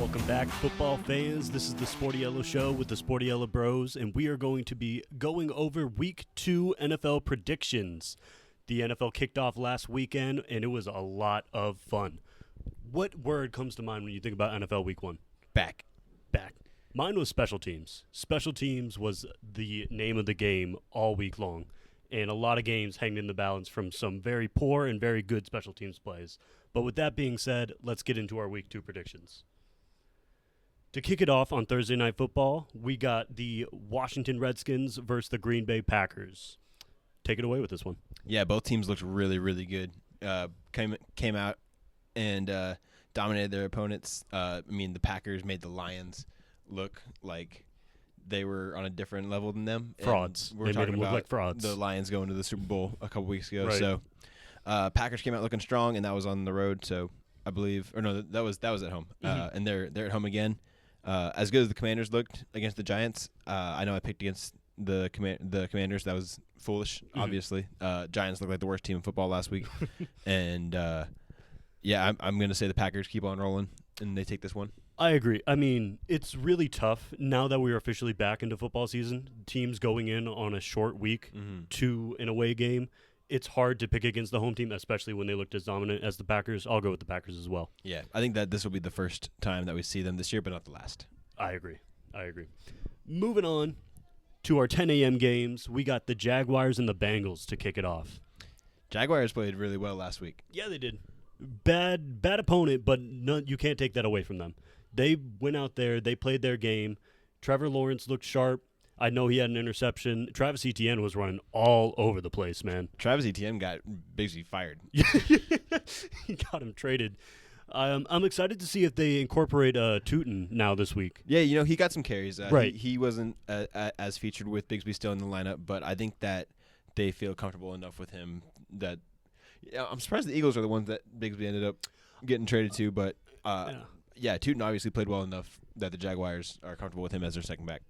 Welcome back, football fans. This is the Sportiello Show with the Sportiello Bros, and we are going to be going over Week 2 NFL predictions. The NFL kicked off last weekend, and it was a lot of fun. What word comes to mind when you think about NFL Week 1? Back. Mine was special teams. Special teams was the name of the game all week long, and a lot of games hanging in the balance from some very poor and very good special teams plays. But with that being said, let's get into our Week 2 predictions. To kick it off on Thursday Night Football, we got the Washington Redskins versus the Green Bay Packers. Take it away with this one. Yeah, both teams looked really, really good. Came out and dominated their opponents. The Packers made the Lions look like they were on a different level than them. Frauds. We're they made talking them look about like frauds. the Lions going to the Super Bowl a couple weeks ago. Right. So Packers came out looking strong, and that was on the road. So I believe, or no, that was at home, and they're at home again. As good as the Commanders looked against the Giants, I know I picked against the Commanders. That was foolish, obviously. Giants looked like the worst team in football last week. And, I'm going to say the Packers keep on rolling, and they take this one. I agree. I mean, it's really tough now that we are officially back into football season. Teams going in on a short week to an away game. It's hard to pick against the home team, especially when they looked as dominant as the Packers. I'll go with the Packers as well. Yeah, I think that this will be the first time that we see them this year, but not the last. I agree. Moving on to our 10 a.m. games, we got the Jaguars and the Bengals to kick it off. Jaguars played really well last week. Yeah, they did. Bad opponent, but you can't take that away from them. They went out there. They played their game. Trevor Lawrence looked sharp. I know he had an interception. Travis Etienne was running all over the place, man. Travis Etienne got basically fired. He got him traded. I'm excited to see if they incorporate Tootin now this week. Yeah, he got some carries. Right. He wasn't as featured with Bigsby still in the lineup, but I think that they feel comfortable enough with him that I'm surprised the Eagles are the ones that Bigsby ended up getting traded to, but Tootin obviously played well enough that the Jaguars are comfortable with him as their second back.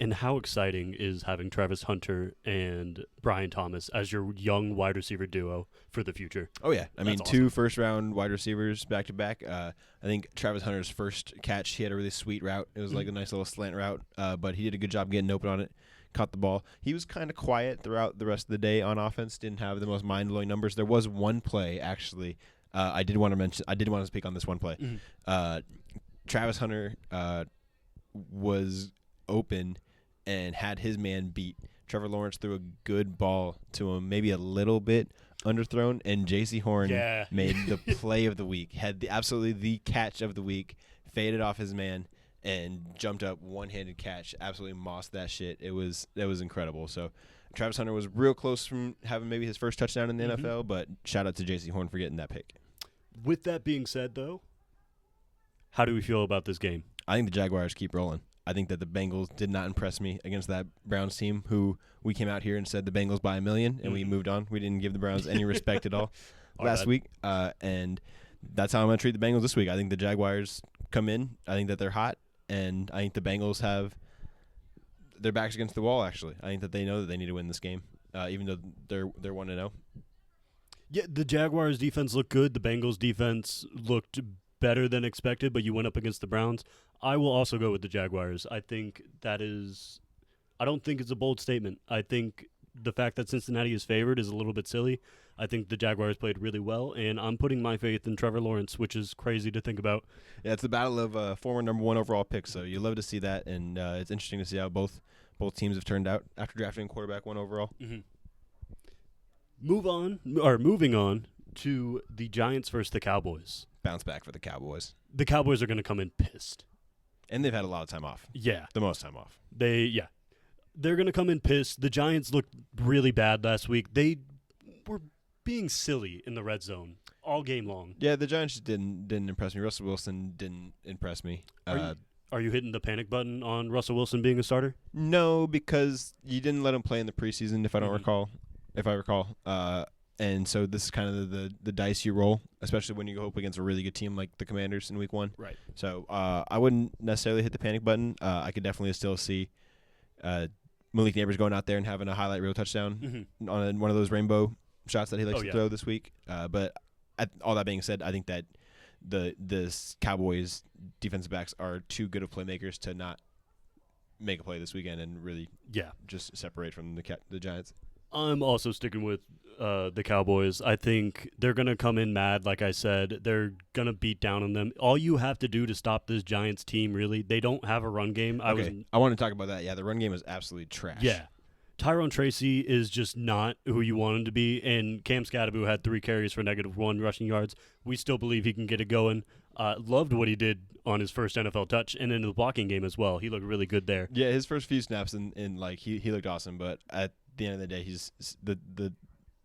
And how exciting is having Travis Hunter and Brian Thomas as your young wide receiver duo for the future? Oh, yeah. I mean, That's 2 awesome. first-round wide receivers back-to-back. I think Travis Hunter's first catch, he had a really sweet route. It was like a nice little slant route, but he did a good job getting open on it, caught the ball. He was kind of quiet throughout the rest of the day on offense, didn't have the most mind-blowing numbers. There was one play, actually, I did want to speak on this one play. Travis Hunter was open and had his man beat. Trevor Lawrence threw a good ball to him, maybe a little bit underthrown, and J.C. Horn made the play of the week, had absolutely the catch of the week, faded off his man, and jumped up one-handed catch, absolutely mossed that shit. That was incredible. So Travis Hunter was real close from having maybe his first touchdown in the NFL, but shout out to J.C. Horn for getting that pick. With that being said, though, how do we feel about this game? I think the Jaguars keep rolling. I think that the Bengals did not impress me against that Browns team, who we came out here and said the Bengals by 1 million, and we moved on. We didn't give the Browns any respect at all last week, and that's how I'm going to treat the Bengals this week. I think the Jaguars come in. I think that they're hot, and I think the Bengals have their backs against the wall, actually. I think that they know that they need to win this game, even though they're 1-0. Yeah, the Jaguars' defense looked good. The Bengals' defense looked better than expected, but you went up against the Browns. I will also go with the Jaguars. I don't think it's a bold statement. I think the fact that Cincinnati is favored is a little bit silly. I think the Jaguars played really well, and I'm putting my faith in Trevor Lawrence, which is crazy to think about. Yeah, it's the battle of former number 1 overall picks, so you love to see that, and it's interesting to see how both teams have turned out after drafting quarterback 1 overall. Moving on to the Giants versus the Cowboys. Bounce back for the Cowboys. The Cowboys are going to come in pissed. And they've had a lot of time off. Yeah. The most time off. They're going to come in pissed. The Giants looked really bad last week. They were being silly in the red zone all game long. Yeah, the Giants just didn't impress me. Russell Wilson didn't impress me. Are you hitting the panic button on Russell Wilson being a starter? No, because you didn't let him play in the preseason, if I recall. And so this is kind of the dice you roll, especially when you go up against a really good team like the Commanders in Week 1. Right. So I wouldn't necessarily hit the panic button. I could definitely still see Malik Neighbors going out there and having a highlight reel touchdown on one of those rainbow shots that he likes to throw this week. But all that being said, I think that the Cowboys defensive backs are too good of playmakers to not make a play this weekend and really just separate from the Giants. I'm also sticking with the Cowboys. I think they're going to come in mad, like I said. They're going to beat down on them. All you have to do to stop this Giants team, really, they don't have a run game. I want to talk about that. Yeah, the run game is absolutely trash. Yeah. Tyrone Tracy is just not who you want him to be, and Cam Scadaboo had 3 carries for -1 rushing yards. We still believe he can get it going. Loved what he did on his first NFL touch, and in the blocking game as well. He looked really good there. Yeah, his first few snaps in like he looked awesome, but at the end of the day, he's the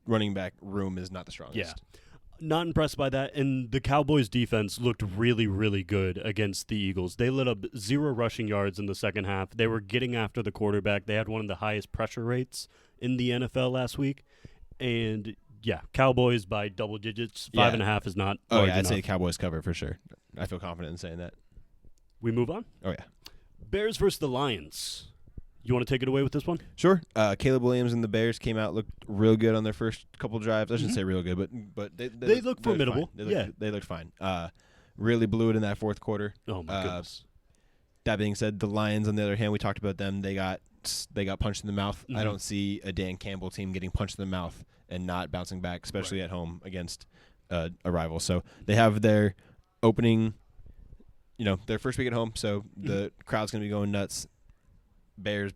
running back room is not the strongest. Yeah. Not impressed by that, and the Cowboys' defense looked really, really good against the Eagles. They lit up 0 rushing yards in the second half. They were getting after the quarterback. They had one of the highest pressure rates in the NFL last week. And, yeah, Cowboys by double digits. 5.5 is not large I'd enough. say Cowboys cover for sure. I feel confident in saying that. We move on? Oh, yeah. Bears versus the Lions. You want to take it away with this one? Sure. Caleb Williams and the Bears came out, looked real good on their first couple drives. I shouldn't say real good, but they looked formidable. They looked fine. Really blew it in that fourth quarter. Oh, my goodness. That being said, the Lions, on the other hand, we talked about them. They got punched in the mouth. Mm-hmm. I don't see a Dan Campbell team getting punched in the mouth and not bouncing back, especially at home against a rival. So they have their opening, their first week at home, so the crowd's going to be going nuts. Bears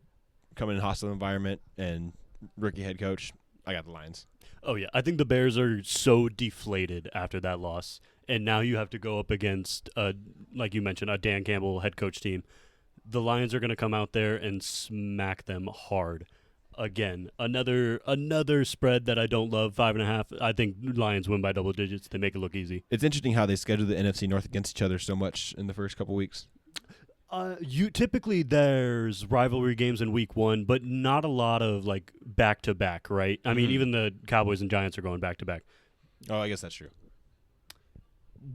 coming in a hostile environment and rookie head coach. I got the Lions. Oh, yeah. I think the Bears are so deflated after that loss. And now you have to go up against, like you mentioned, a Dan Campbell head coach team. The Lions are going to come out there and smack them hard. Again, another spread that I don't love, 5.5. I think Lions win by double digits. They make it look easy. It's interesting how they schedule the NFC North against each other so much in the first couple weeks. Typically there's rivalry games in week 1, but not a lot of like back to back, right? I mean, even the Cowboys and Giants are going back to back. Oh, I guess that's true.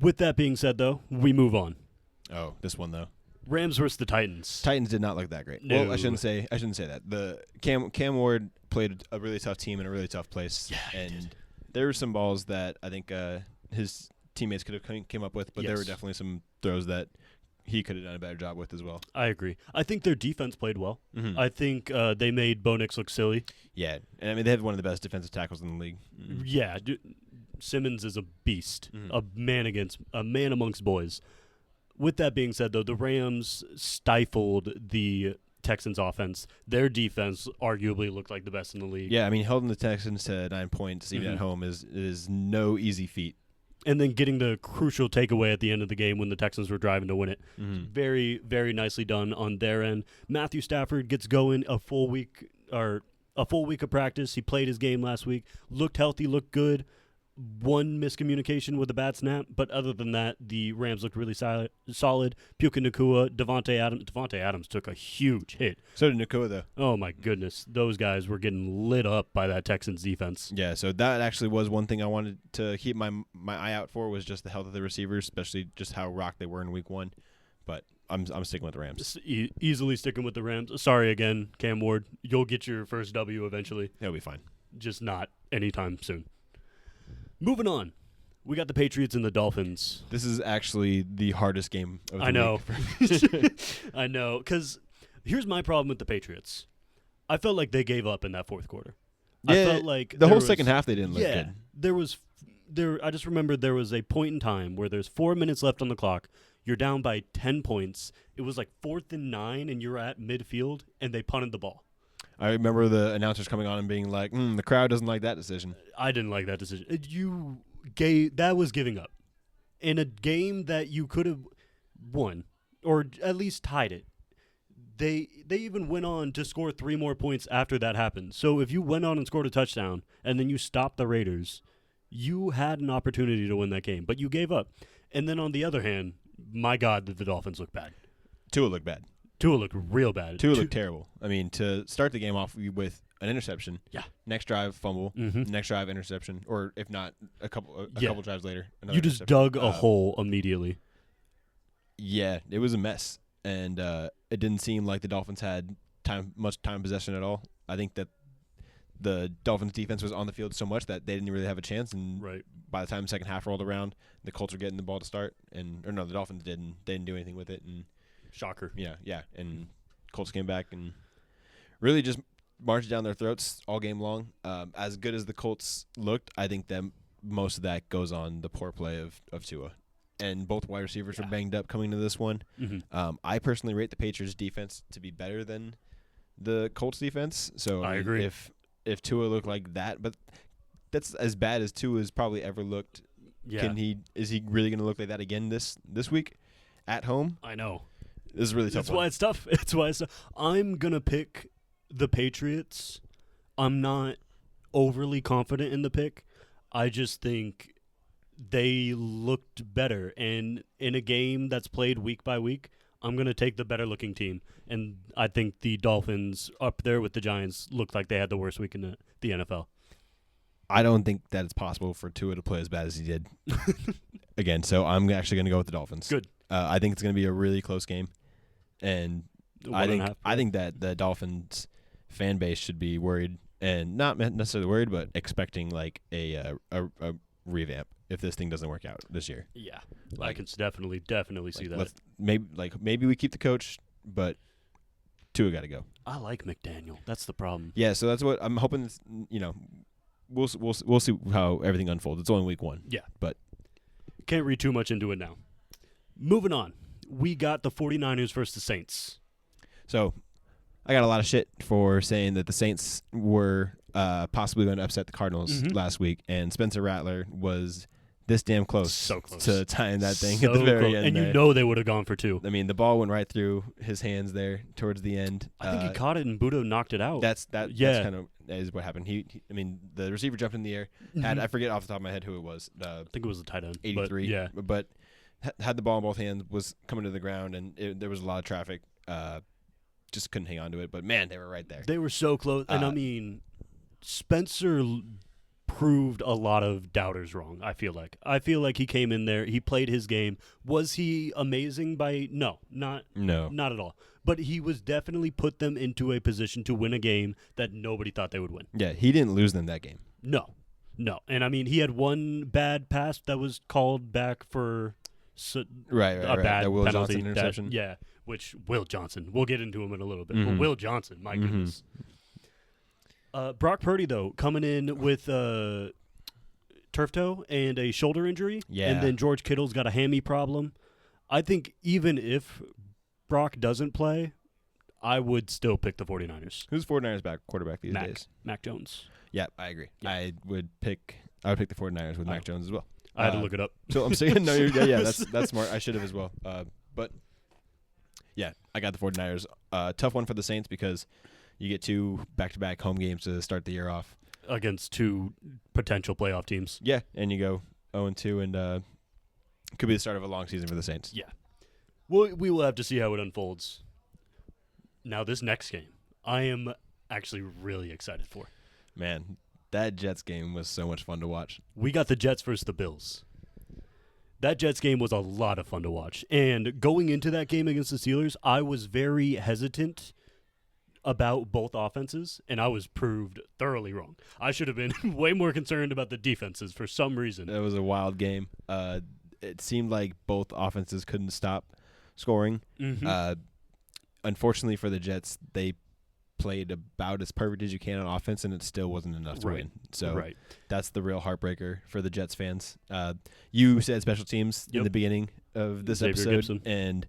With that being said, though, we move on. Oh, this one though. Rams versus the Titans. Titans did not look that great. No. Well, I shouldn't say that. The Cam Ward played a really tough team in a really tough place, and there were some balls that I think his teammates could have came up with, but there were definitely some throws that he could have done a better job with as well. I agree. I think their defense played well. Mm-hmm. I think they made Bo Nix look silly. Yeah, and I mean they have one of the best defensive tackles in the league. Mm-hmm. Yeah, Simmons is a beast, a man amongst boys. With that being said, though, the Rams stifled the Texans' offense. Their defense arguably looked like the best in the league. Yeah, I mean holding the Texans to 9 points even at home is no easy feat. And then getting the crucial takeaway at the end of the game when the Texans were driving to win it. Very, very nicely done on their end. Matthew Stafford gets going a full week of practice. He played his game last week. Looked healthy, looked good. One miscommunication with a bad snap, but other than that, the Rams looked really solid. Puka Nacua, Devontae Adams. Devontae Adams took a huge hit. So did Nacua, though. Oh, my goodness. Those guys were getting lit up by that Texans defense. Yeah, so that actually was one thing I wanted to keep my eye out for was just the health of the receivers, especially just how rocked they were in week 1. But I'm sticking with the Rams. Easily sticking with the Rams. Sorry again, Cam Ward. You'll get your first W eventually. It'll be fine. Just not anytime soon. We'ing on. We got the Patriots and the Dolphins. This is actually the hardest game of the I know. week. I know. Because here's my problem with the Patriots. I felt like they gave up in that fourth quarter. Yeah, I felt like the whole second half they didn't look good. I just remember there was a point in time where there's 4 minutes left on the clock. You're down by 10 points. It was like 4th and 9, and you're at midfield, and they punted the ball. I remember the announcers coming on and being like, the crowd doesn't like that decision. I didn't like that decision. That was giving up. In a game that you could have won, or at least tied it, they even went on to score 3 more points after that happened. So if you went on and scored a touchdown, and then you stopped the Raiders, you had an opportunity to win that game, but you gave up. And then on the other hand, my God, did the Dolphins look bad. Tua looked bad. Tua looked real bad. Tua looked terrible. I mean, to start the game off with an interception. Yeah. Next drive, fumble. Next drive, interception. Or if not, a couple drives later. You just dug a hole immediately. Yeah, it was a mess. And it didn't seem like the Dolphins had much time possession at all. I think that the Dolphins defense was on the field so much that they didn't really have a chance. And Right. by the time the second half rolled around, the Colts were getting the ball to start, or no, the Dolphins didn't. They didn't do anything with it, and Shocker. yeah, and Colts came back and really just marched down their throats all game long. As good as the Colts looked, I think that most of that goes on the poor play of Tua. And both wide receivers were banged up coming to this one. Mm-hmm. I personally rate the Patriots' defense to be better than the Colts' defense. So I agree. If Tua looked like that, but that's as bad as Tua's probably ever looked. Yeah. Is he really going to look like that again this week at home? I know. This is really tough. That's why it's tough. It's why it's tough. I'm going to pick the Patriots. I'm not overly confident in the pick. I just think they looked better. And in a game that's played week by week, I'm going to take the better-looking team. And I think the Dolphins up there with the Giants looked like they had the worst week in the NFL. I don't think that it's possible for Tua to play as bad as he did again. So I'm actually going to go with the Dolphins. Good. I think it's going to be a really close game, and I think that the Dolphins fan base should be worried, and not necessarily worried, but expecting like a revamp if this thing doesn't work out this year. Yeah, I can definitely see that. Maybe we keep the coach, but Tua got to go. I like McDaniel. That's the problem. Yeah, so that's what I'm hoping. We'll see how everything unfolds. It's only week 1. Yeah, but can't read too much into it now. Moving on, we got the 49ers versus the Saints. So I got a lot of shit for saying that the Saints were possibly going to upset the Cardinals last week, and Spencer Rattler was this damn close, so close to tying that thing so at the very close. end. And there. you know they would have gone for 2. I mean, the ball went right through his hands there towards the end. I think he caught it and Budo knocked it out. That's kind of is what happened. I mean, the receiver jumped in the air. I forget off the top of my head who it was. I think it was the tight end. 83. But had the ball in both hands, was coming to the ground, and there was a lot of traffic. Just couldn't hang on to it. But, man, they were right there. They were so close. And, I mean, Spencer proved a lot of doubters wrong, I feel like. I feel like he came in there. He played his game. Was he amazing No, not at all. But he was definitely put them into a position to win a game that nobody thought they would win. Yeah, he didn't lose them that game. No. And, I mean, he had one bad pass that was called back for a bad that Will penalty. Johnson interception. Which Will Johnson. We'll get into him in a little bit. But Will Johnson, my goodness. Brock Purdy, though, coming in with turf toe and a shoulder injury. Yeah. And then George Kittle's got a hammy problem. I think even if Brock doesn't play, I would still pick the 49ers. Who's 49ers quarterback these days? Mac Jones. Yeah, I agree. Yeah. I would pick the 49ers with Mac Jones as well. I had to look it up. So I'm saying that's smart. I should have as well. But yeah, I got the 49ers. Tough one for the Saints because you get 2 back-to-back home games to start the year off against 2 potential playoff teams. Yeah, and you go 0-2, and could be the start of a long season for the Saints. Yeah. Well, we will have to see how it unfolds. Now, this next game, I am actually really excited for. Man, that Jets game was so much fun to watch. We got the Jets versus the Bills. That Jets game was a lot of fun to watch. And going into that game against the Steelers, I was very hesitant about both offenses, and I was proved thoroughly wrong. I should have been way more concerned about the defenses for some reason. It was a wild game. It seemed like both offenses couldn't stop scoring. Unfortunately for the Jets, they played about as perfect as you can on offense, and it still wasn't enough to win. So that's the real heartbreaker for the Jets fans. You said special teams in the beginning of this episode, Gibson. And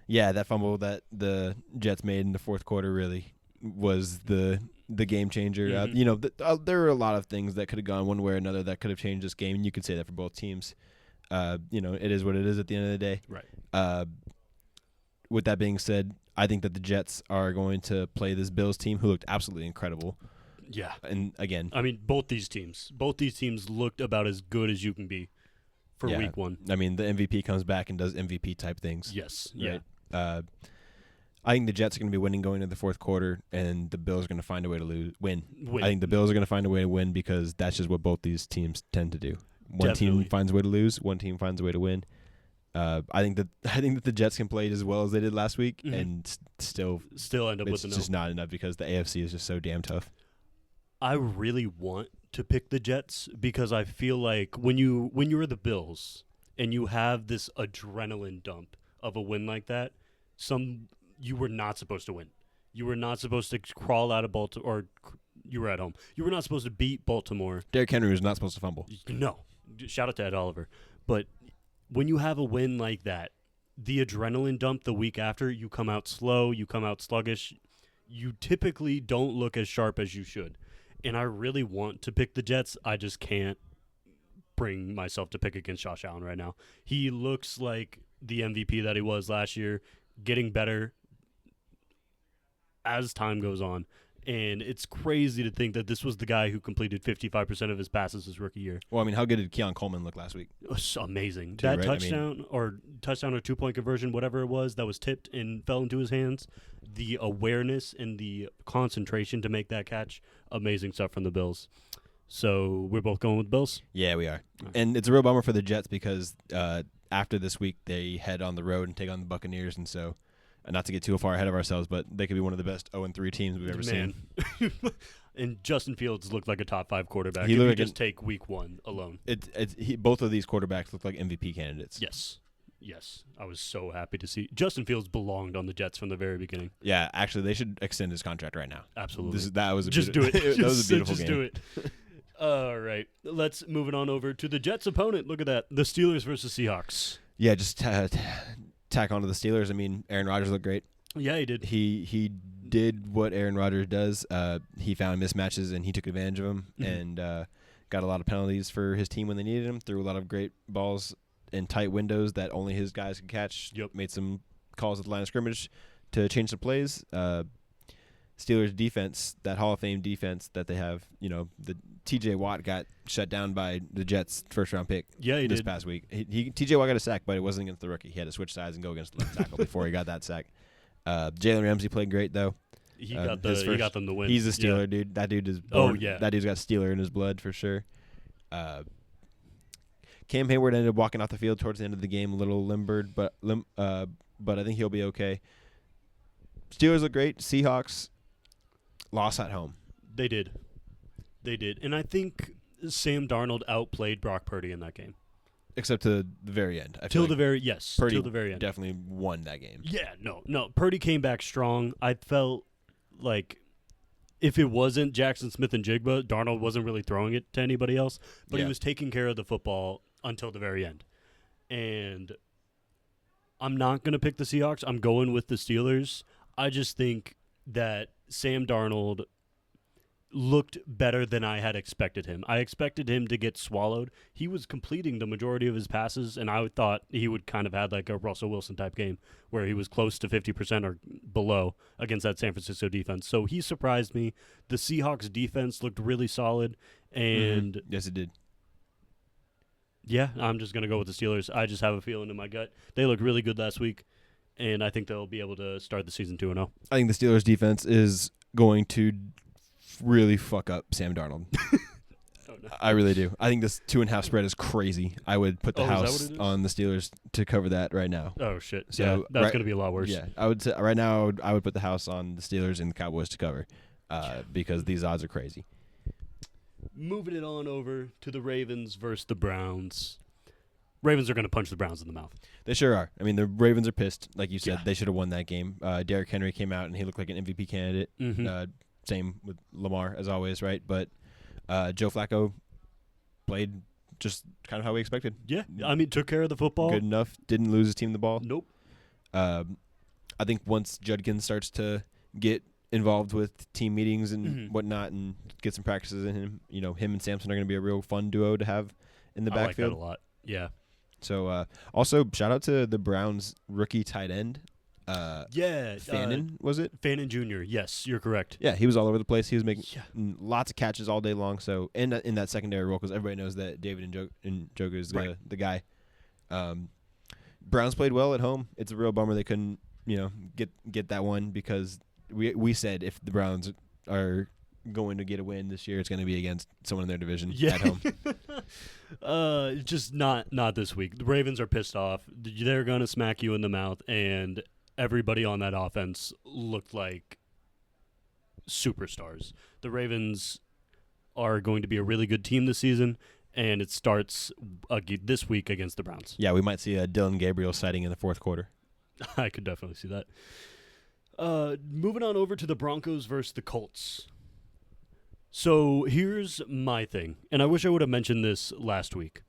yeah, that fumble that the Jets made in the fourth quarter really was the game changer. There were a lot of things that could have gone one way or another that could have changed this game, and you could say that for both teams. It is what it is at the end of the day. Right. With that being said, I think that the Jets are going to play this Bills team who looked absolutely incredible. Yeah. And again, I mean, both these teams looked about as good as you can be for week 1. I mean, the MVP comes back and does MVP type things. Yes. Right? Yeah. I think the Jets are going to be winning going into the fourth quarter, and the Bills are going to find a way to win. I think the Bills are going to find a way to win because that's just what both these teams tend to do. One team finds a way to lose, one team finds a way to win. I think that the Jets can play it as well as they did last week, and still end up with it's just not enough because the AFC is just so damn tough. I really want to pick the Jets because I feel like when you're the Bills and you have this adrenaline dump of a win like that, some you were not supposed to win. You were not supposed to crawl out of Baltimore, or you were at home. You were not supposed to beat Baltimore. Derrick Henry was not supposed to fumble. No, shout out to Ed Oliver. But when you have a win like that, the adrenaline dump the week after, you come out slow, you come out sluggish. You typically don't look as sharp as you should. And I really want to pick the Jets. I just can't bring myself to pick against Josh Allen right now. He looks like the MVP that he was last year, getting better as time goes on. And it's crazy to think that this was the guy who completed 55% of his passes his rookie year. Well, I mean, how good did Keon Coleman look last week? It was amazing. Too, That right? touchdown or 2-point conversion, whatever it was, that was tipped and fell into his hands. The awareness and the concentration to make that catch, amazing stuff from the Bills. So we're both going with Bills? Yeah, we are. Right. And it's a real bummer for the Jets because after this week, they head on the road and take on the Buccaneers. And so, not to get too far ahead of ourselves, but they could be one of the best 0-3 teams we've ever seen. And Justin Fields looked like a top 5 quarterback. He If looked you like just take week 1 alone. Both of these quarterbacks look like MVP candidates. Yes. I was so happy to see. Justin Fields belonged on the Jets from the very beginning. Yeah, actually, they should extend his contract right now. Absolutely. That was a just do it. that was a beautiful just game. do it. All right. Let's move it on over to the Jets' opponent. Look at that. The Steelers versus Seahawks. Yeah, just tack on to the Steelers. I mean, Aaron Rodgers looked great. Yeah, he did. He did what Aaron Rodgers does. He found mismatches and he took advantage of them and got a lot of penalties for his team when they needed him. Threw a lot of great balls in tight windows that only his guys could catch. Yep. Made some calls at the line of scrimmage to change the plays. Steelers defense, that Hall of Fame defense that they have, the T.J. Watt got shut down by the Jets' first-round pick this past week. T.J. Watt got a sack, but it wasn't against the rookie. He had to switch sides and go against the left tackle before he got that sack. Jalen Ramsey played great, though. He got them the win. He's a Steeler, dude. That dude is that dude's got Steeler in his blood for sure. Cam Hayward ended up walking off the field towards the end of the game, a little limbered, but I think he'll be okay. Steelers look great. Seahawks lost at home. They did. And I think Sam Darnold outplayed Brock Purdy in that game. Except to the very end. Till the very end. Definitely won that game. Yeah, no. Purdy came back strong. I felt like if it wasn't Jackson Smith and Jigba, Darnold wasn't really throwing it to anybody else, but he was taking care of the football until the very end. And I'm not going to pick the Seahawks. I'm going with the Steelers. I just think that Sam Darnold looked better than I had expected him. I expected him to get swallowed. He was completing the majority of his passes, and I thought he would kind of had like a Russell Wilson type game where he was close to 50% or below against that San Francisco defense. So he surprised me. The Seahawks defense looked really solid, and yes, it did. Yeah, I'm just going to go with the Steelers. I just have a feeling in my gut. They looked really good last week, and I think they'll be able to start the season 2-0. I think the Steelers defense is going to really fuck up Sam Darnold. I really do. I think this 2.5 spread is crazy. I would put the house on the Steelers to cover that right now. Oh shit! So yeah, that's going to be a lot worse. Yeah, I would say right now I would put the house on the Steelers and the Cowboys to cover, because these odds are crazy. Moving it on over to the Ravens versus the Browns. Ravens are going to punch the Browns in the mouth. They sure are. I mean, the Ravens are pissed. Like you said, Yeah. they should have won that game. Derrick Henry came out and he looked like an MVP candidate. Mm-hmm. Same with Lamar, as always, right? But Joe Flacco played just kind of how we expected. Yeah, I mean, took care of the football. Good enough. Didn't lose his team the ball. Nope. I think once Judkins starts to get involved with team meetings and whatnot and get some practices in him, him and Samson are going to be a real fun duo to have in the backfield. I like that a lot. Yeah. So also, shout out to the Browns rookie tight end. Fannin, was it? Fannin Jr., yes, you're correct. Yeah, he was all over the place. He was making lots of catches all day long. So in that secondary role, because everybody knows that David Njoku is the guy. Browns played well at home. It's a real bummer they couldn't get that one, because we said if the Browns are going to get a win this year, it's going to be against someone in their division at home. Just not this week. The Ravens are pissed off. They're going to smack you in the mouth, and everybody on that offense looked like superstars. The Ravens, are going to be a really good team this season, and it starts this week against the Browns. Yeah, we might see a Dylan Gabriel sighting in the fourth quarter. I could definitely see that. Moving on over to the Broncos versus the Colts. So here's my thing, and I wish I would have mentioned this last week.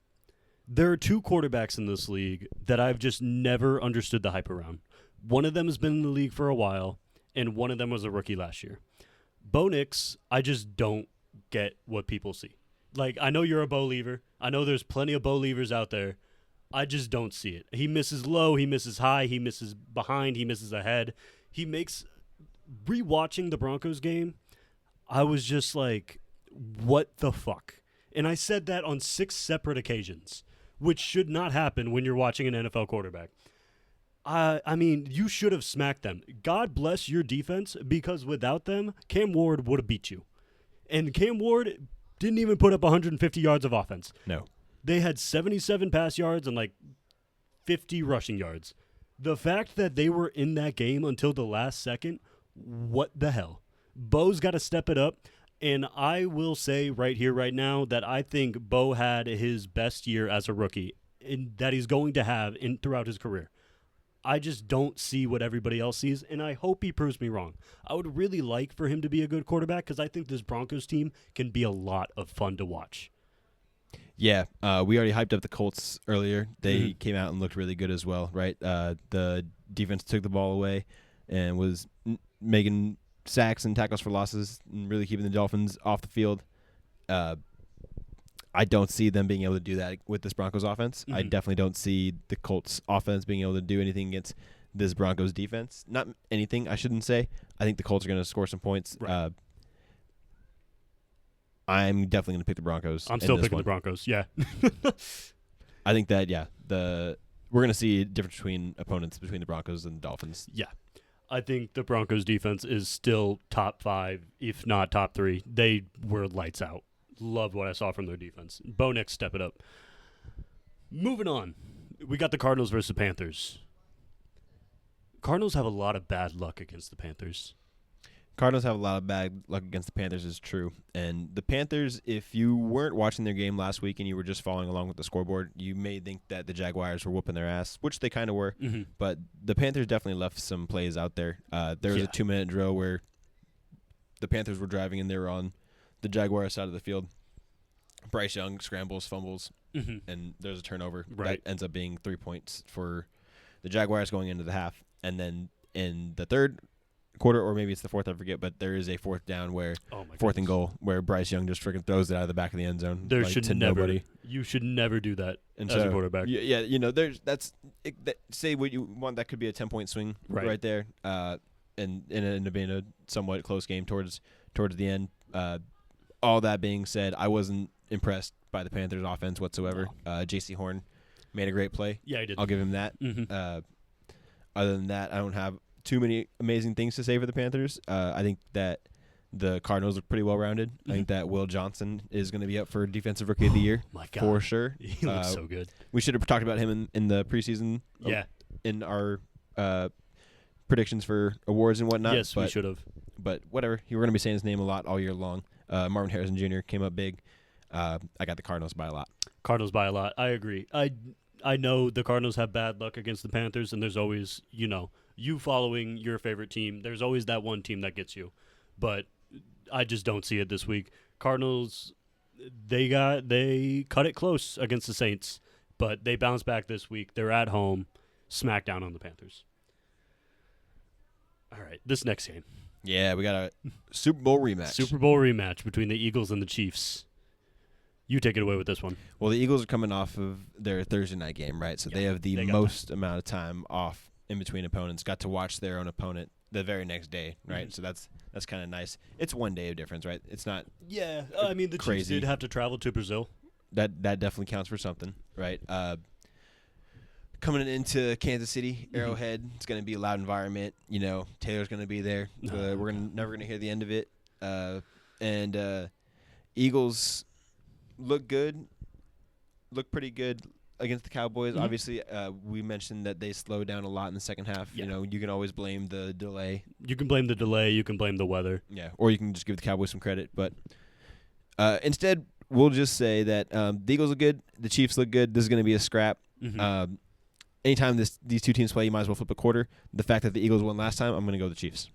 There are two quarterbacks in this league that I've just never understood the hype around. One of them has been in the league for a while, and one of them was a rookie last year. Bo Nix, I just don't get what people see. Like, I know you're a Bo Lever. I know there's plenty of Bo Levers out there. I just don't see it. He misses low, he misses high, he misses behind, he misses ahead. He makes... Rewatching the Broncos game, I was just like, what the fuck? And I said that on 6 separate occasions, which should not happen when you're watching an NFL quarterback. I mean, you should have smacked them. God bless your defense, because without them, Cam Ward would have beat you. And Cam Ward didn't even put up 150 yards of offense. No. They had 77 pass yards and like 50 rushing yards. The fact that they were in that game until the last second, what the hell? Bo's got to step it up. And I will say right here, right now, that I think Bo had his best year as a rookie and that he's going to have throughout his career. I just don't see what everybody else sees, and I hope he proves me wrong. I would really like for him to be a good quarterback because I think this Broncos team can be a lot of fun to watch. Yeah, we already hyped up the Colts earlier. They came out and looked really good as well, right? The defense took the ball away and was making sacks and tackles for losses and really keeping the Dolphins off the field. I don't see them being able to do that with this Broncos offense. I definitely don't see the Colts offense being able to do anything against this Broncos defense. Not anything, I shouldn't say. I think the Colts are going to score some points. Right. I'm definitely going to pick the Broncos. I'm still picking the Broncos, yeah. I think that, we're going to see a difference between opponents between the Broncos and the Dolphins. Yeah. I think the Broncos defense is still top 5, if not top 3. They were lights out. Love what I saw from their defense. Bo Nix, step it up. Moving on. We got the Cardinals versus the Panthers. Cardinals have a lot of bad luck against the Panthers. Cardinals have a lot of bad luck against the Panthers, is true. And the Panthers, if you weren't watching their game last week and you were just following along with the scoreboard, you may think that the Jaguars were whooping their ass, which they kind of were. Mm-hmm. But the Panthers definitely left some plays out there. There was a 2-minute drill where the Panthers were driving and they were on the Jaguars side of the field. Bryce Young scrambles, fumbles, and there's a turnover. Right. That ends up being 3 points for the Jaguars going into the half. And then in the third quarter, or maybe it's the fourth, I forget, but there is a fourth down where fourth and goal where Bryce Young just freaking throws it out of the back of the end zone. There like, should to never. Nobody. You should never do that And as a quarterback. Yeah, say what you want. That could be a 10-point swing right there, and it ended up being a somewhat close game towards the end. All that being said, I wasn't impressed by the Panthers' offense whatsoever. No. J.C. Horn made a great play. Yeah, he did. I'll give him that. Other than that, I don't have too many amazing things to say for the Panthers. I think that the Cardinals are pretty well-rounded. I think that Will Johnson is going to be up for Defensive Rookie of the Year for sure. He looks so good. We should have talked about him in the preseason. Yeah. In our predictions for awards and whatnot. Yes, we should have. But whatever. We're going to be saying his name a lot all year long. Marvin Harrison Jr. came up big. I got the Cardinals by a lot. Cardinals by a lot. I agree. I know the Cardinals have bad luck against the Panthers, and there's always, you following your favorite team, there's always that one team that gets you. But I just don't see it this week. Cardinals, they cut it close against the Saints, but they bounce back this week. They're at home, smack down on the Panthers. All right, this next game. Yeah, we got a Super Bowl rematch. Super Bowl rematch between the Eagles and the Chiefs. You take it away with this one. Well, the Eagles are coming off of their Thursday night game, right? So they have the most amount of time off in between opponents. Got to watch their own opponent the very next day, right? So that's kind of nice. It's 1 day of difference, right? It's not. Yeah, I mean the crazy. Chiefs did have to travel to Brazil. That definitely counts for something, right? Coming into Kansas City, Arrowhead, it's going to be a loud environment. Taylor's going to be there. We're never going to hear the end of it. And Eagles look pretty good against the Cowboys. Obviously, we mentioned that they slowed down a lot in the second half. Yeah. You can always blame the delay. You can blame the delay. You can blame the weather. Yeah, or you can just give the Cowboys some credit. But Instead, we'll just say that the Eagles look good, the Chiefs look good. This is going to be a scrap. Mm-hmm. Anytime these two teams play, you might as well flip a quarter. The fact that the Eagles won last time, I'm going to go with the Chiefs.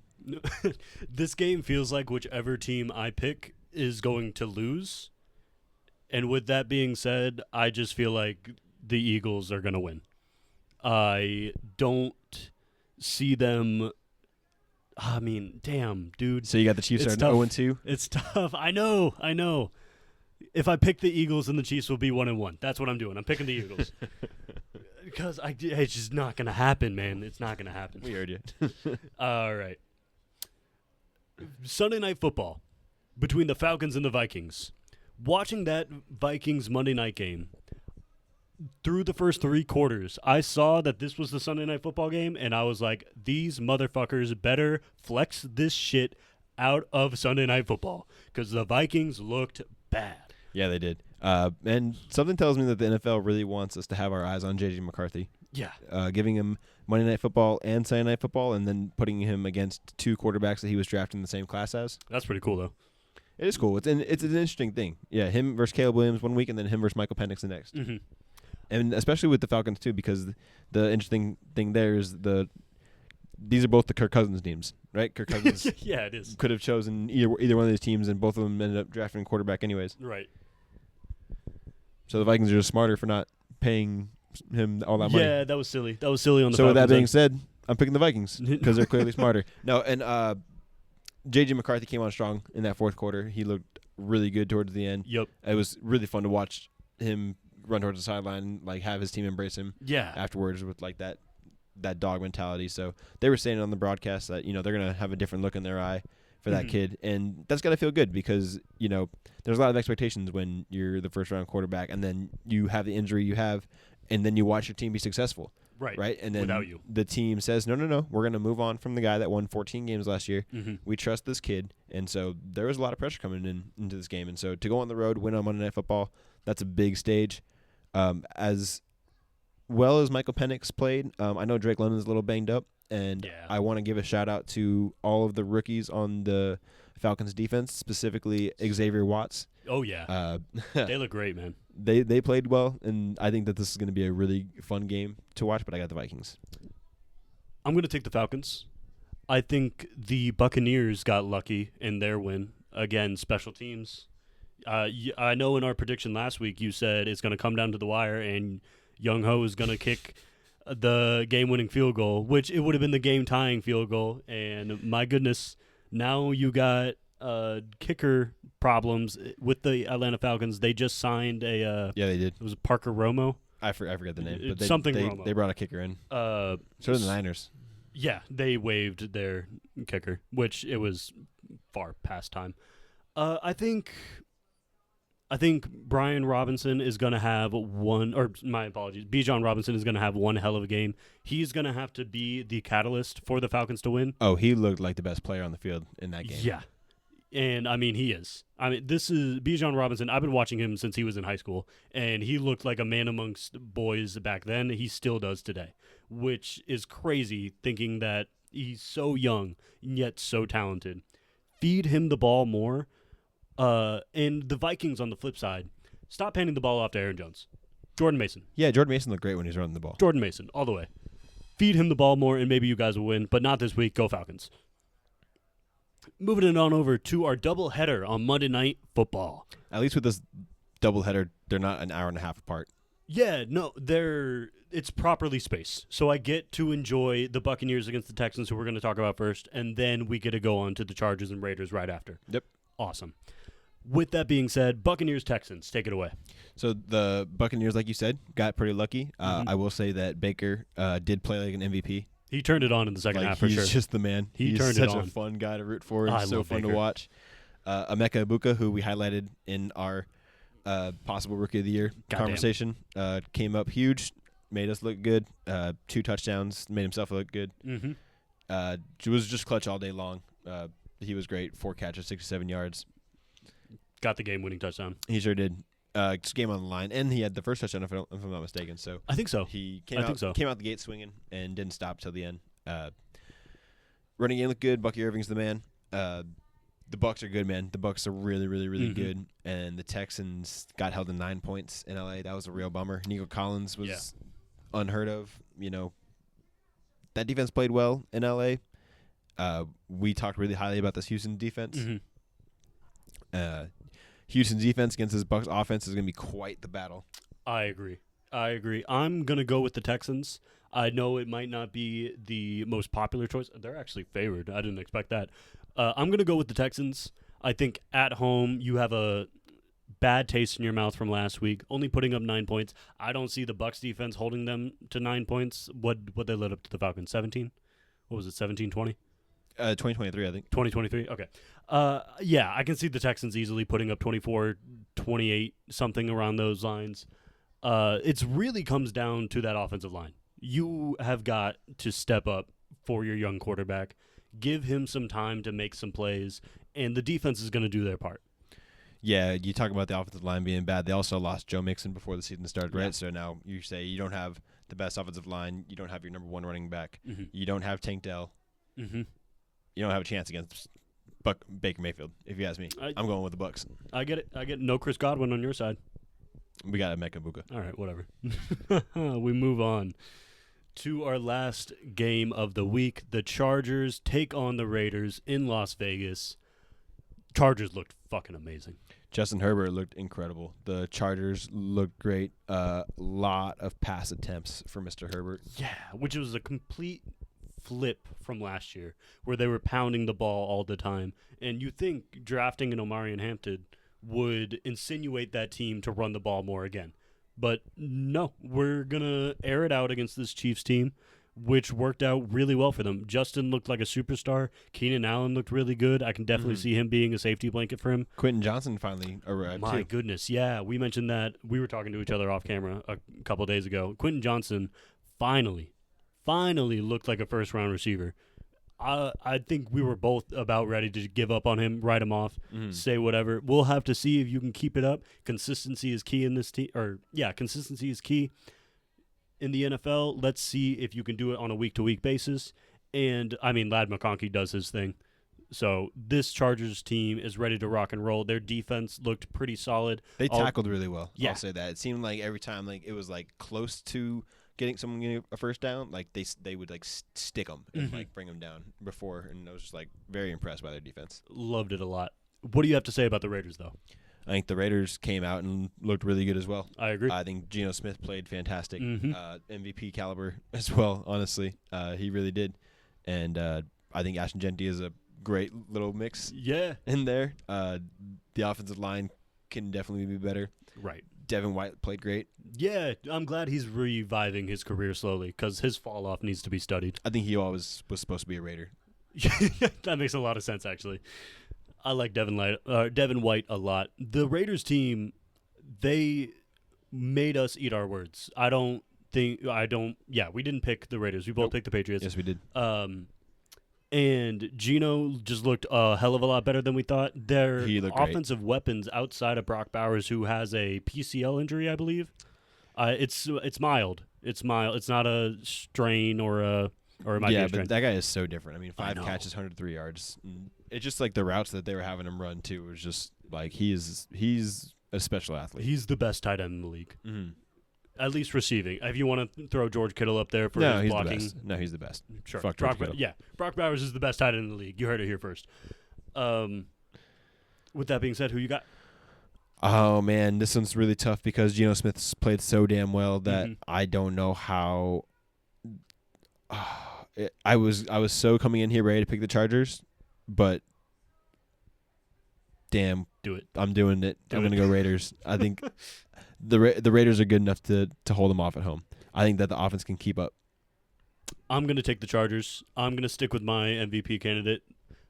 This game feels like whichever team I pick is going to lose. And with that being said, I just feel like the Eagles are going to win. I don't see them. I mean, damn, dude. So you got the Chiefs It's are tough. 0-2? It's tough. I know. If I pick the Eagles, and the Chiefs will be 1-1. That's what I'm doing. I'm picking the Eagles. Because it's just not going to happen, man. It's not going to happen. We heard you. All right. Sunday Night Football between the Falcons and the Vikings. Watching that Vikings Monday night game, through the first 3 quarters, I saw that this was the Sunday Night Football game, and I was like, these motherfuckers better flex this shit out of Sunday Night Football because the Vikings looked bad. Yeah, they did. And something tells me that the NFL really wants us to have our eyes on J.J. McCarthy. Yeah. Giving him Monday Night Football and Sunday Night Football and then putting him against 2 quarterbacks that he was drafted in the same class as. That's pretty cool, though. It is cool. It's an interesting thing. Yeah, him versus Caleb Williams one week and then him versus Michael Penix the next. Mm-hmm. And especially with the Falcons, too, because the interesting thing there is these are both the Kirk Cousins teams, right? Kirk Cousins Yeah, it is. could have chosen either one of these teams, and both of them ended up drafting a quarterback anyways. Right. So the Vikings are just smarter for not paying him all that money. Yeah, that was silly. That was silly on the So with that Falcons being end. said, I'm picking the Vikings because they're clearly smarter. No, and J.J. McCarthy came on strong in that fourth quarter. He looked really good towards the end. Yep. It was really fun to watch him run towards the sideline, like have his team embrace him Yeah. afterwards with like that dog mentality. So they were saying on the broadcast that they're gonna have a different look in their eye for that Mhm. kid, and that's gotta feel good because there's a lot of expectations when you're the first round quarterback, and then you have the injury you have, and then you watch your team be successful. Right, and then Without you. the team says, no, we're going to move on from the guy that won 14 games last year. Mm-hmm. We trust this kid, and so there was a lot of pressure coming into this game, and so to go on the road, win on Monday Night Football, that's a big stage. As well as Michael Penix played, I know Drake London's a little banged up, and Yeah. I want to give a shout out to all of the rookies on the Falcons defense, specifically Xavier Watts. Oh, yeah. They look great, man. They played well, and I think that this is going to be a really fun game to watch, but I got the Vikings. I'm going to take the Falcons. I think the Buccaneers got lucky in their win. Again, special teams. I know in our prediction last week you said it's going to come down to the wire and Young Ho is going to kick the game-winning field goal, which it would have been the game-tying field goal. And my goodness, now you got kicker problems with the Atlanta Falcons. They just signed a Yeah, they did. it was Parker Romo. I forget the name, but Something they Romo. brought a kicker in. So So did the Niners. Yeah, they waived their kicker, which it was far past time. I think Brian Robinson is going to have Bijan Robinson is going to have one hell of a game. He's going to have to be the catalyst for the Falcons to win. Oh, he looked like the best player on the field in that game. Yeah. And, I mean, he is. I mean, this is Bijan Robinson. I've been watching him since he was in high school, and he looked like a man amongst boys back then. He still does today, which is crazy thinking that he's so young and yet so talented. Feed him the ball more. And the Vikings, on the flip side, stop handing the ball off to Aaron Jones. Jordan Mason. Yeah, Jordan Mason looked great when he was running the ball. Jordan Mason, all the way. Feed him the ball more, and maybe you guys will win, but not this week. Go Falcons. Moving it on over to our doubleheader on Monday Night Football. At least with this doubleheader, they're not an hour and a half apart. Yeah, no, it's properly spaced. So I get to enjoy the Buccaneers against the Texans, who we're going to talk about first, and then we get to go on to the Chargers and Raiders right after. Yep. Awesome. With that being said, Buccaneers-Texans, take it away. So the Buccaneers, like you said, got pretty lucky. Mhm. I will say that Baker did play like an MVP. He turned it on in the second half for he's sure. just the man. He he's turned it such on. a fun guy to root for. I He's so love fun Baker. to watch. Emeka Ibuka, who we highlighted in our possible Rookie of the Year Goddamn. conversation, came up huge, made us look good. 2 touchdowns, made himself look good. Mm-hmm. Was just clutch all day long. He was great. 4 catches, 67 yards. Got the game-winning touchdown. He sure did. Just game on the line, and he had the first touchdown, if I'm not mistaken. So I think so. he I think so. came out the gate swinging and didn't stop till the end. Running game looked good. Bucky Irving's the man. The Bucs are good, man. The Bucs are really, really, really Mhm. good. And the Texans got held to 9 points in LA. That was a real bummer. Nico Collins was unheard of. That defense played well in LA. We talked really highly about this Houston defense. Mm-hmm. Houston's defense against this Bucs offense is going to be quite the battle. I agree. I'm going to go with the Texans. I know it might not be the most popular choice. They're actually favored. I didn't expect that. I'm going to go with the Texans. I think at home you have a bad taste in your mouth from last week, only putting up 9 points. I don't see the Bucs defense holding them to 9 points. What they led up to the Falcons? 17? What was it, 17-20? 2023, I think. 2023? Okay. Yeah, I can see the Texans easily putting up 24, 28, something around those lines. It really comes down to that offensive line. You have got to step up for your young quarterback, give him some time to make some plays, and the defense is going to do their part. Yeah, you talk about the offensive line being bad. They also lost Joe Mixon before the season started, right? Yeah. So now you say you don't have the best offensive line. You don't have your number one running back. Mm-hmm. You don't have Tank Dell. Mm-hmm. You don't have a chance against Baker Mayfield, if you ask me. I'm going with the Bucs. I get it. I get no Chris Godwin on your side. We got Emeka Buka. All right, whatever. We move on to our last game of the week. The Chargers take on the Raiders in Las Vegas. Chargers looked fucking amazing. Justin Herbert looked incredible. The Chargers looked great. Lot of pass attempts for Mr. Herbert. Yeah, which was a complete flip from last year where they were pounding the ball all the time. And you think drafting an Omarion Hampton would insinuate that team to run the ball more again. But no, we're going to air it out against this Chiefs team, which worked out really well for them. Justin looked like a superstar. Keenan Allen looked really good. I can definitely see him being a safety blanket for him. Quentin Johnson finally arrived, My too. goodness, yeah. We mentioned that. We were talking to each other off camera a couple days ago. Quentin Johnson finally looked like a first-round receiver. I think we were both about ready to give up on him, write him off, say whatever. We'll have to see if you can keep it up. Consistency is key in this team. Consistency is key in the NFL. Let's see if you can do it on a week-to-week basis. And, Lad McConkey does his thing. So this Chargers team is ready to rock and roll. Their defense looked pretty solid. They tackled really well. Yeah. I'll say that. It seemed like every time it was close to getting a first down, they would stick them and bring them down before, and I was just very impressed by their defense. Loved it a lot. What do you have to say about the Raiders, though? I think the Raiders came out and looked really good as well. I agree. I think Geno Smith played fantastic, Mhm. MVP caliber as well. Honestly, he really did, and I think Ashton Genty is a great little mix Yeah. in there. The offensive line can definitely be better. Right. Devin White played great. Yeah, I'm glad he's reviving his career slowly because his fall off needs to be studied. I think he always was supposed to be a Raider. That makes a lot of sense, actually. I like Devin White a lot. The Raiders team, they made us eat our words. We didn't pick the Raiders. We both picked the Patriots. Yes, we did. And Geno just looked a hell of a lot better than we thought. Their He looked great. offensive weapons outside of Brock Bowers, who has a PCL injury, I believe. It's mild. It's mild. It's not a strain or it might be a strain. But that guy is so different. 5 know. catches, 103 yards. It's just the routes that they were having him run too was just he's a special athlete. He's the best tight end in the league, at least receiving. If you want to throw George Kittle up there for his he's blocking, the best. No, he's the best. sure. Fuck George Kittle. Brock Bowers is the best tight end in the league. You heard it here first. With that being said, who you got? Oh man, this one's really tough because Geno Smith's played so damn well that I don't know how. I was so coming in here ready to pick the Chargers, but damn, Do it. I'm doing it. Do I'm it. gonna go Raiders. I think the Raiders are good enough to hold them off at home. I think that the offense can keep up. I'm going to take the Chargers. I'm going to stick with my MVP candidate.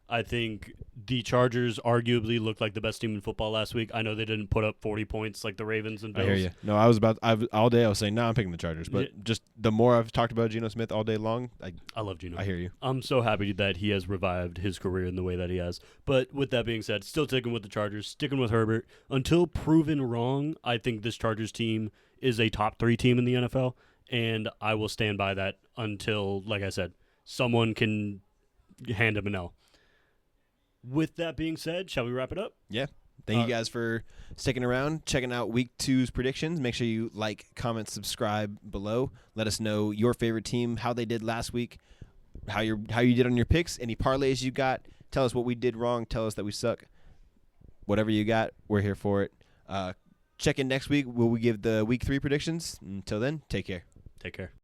I think the Chargers arguably looked like the best team in football last week. I know they didn't put up 40 points like the Ravens and Bills. I hear you. No, all day I was saying, I'm picking the Chargers. But just the more I've talked about Geno Smith all day long, I love Geno. I hear you. I'm so happy that he has revived his career in the way that he has. But with that being said, still sticking with the Chargers, sticking with Herbert. Until proven wrong, I think this Chargers team is a top 3 team in the NFL, and I will stand by that until, like I said, someone can hand him an L. With that being said, shall we wrap it up? Yeah. Thank you guys for sticking around, checking out Week 2's predictions. Make sure you like, comment, subscribe below. Let us know your favorite team, how they did last week, how you did on your picks, any parlays you got. Tell us what we did wrong. Tell us that we suck. Whatever you got, we're here for it. Check in next week. Will we give the Week 3 predictions? Until then, take care. Take care.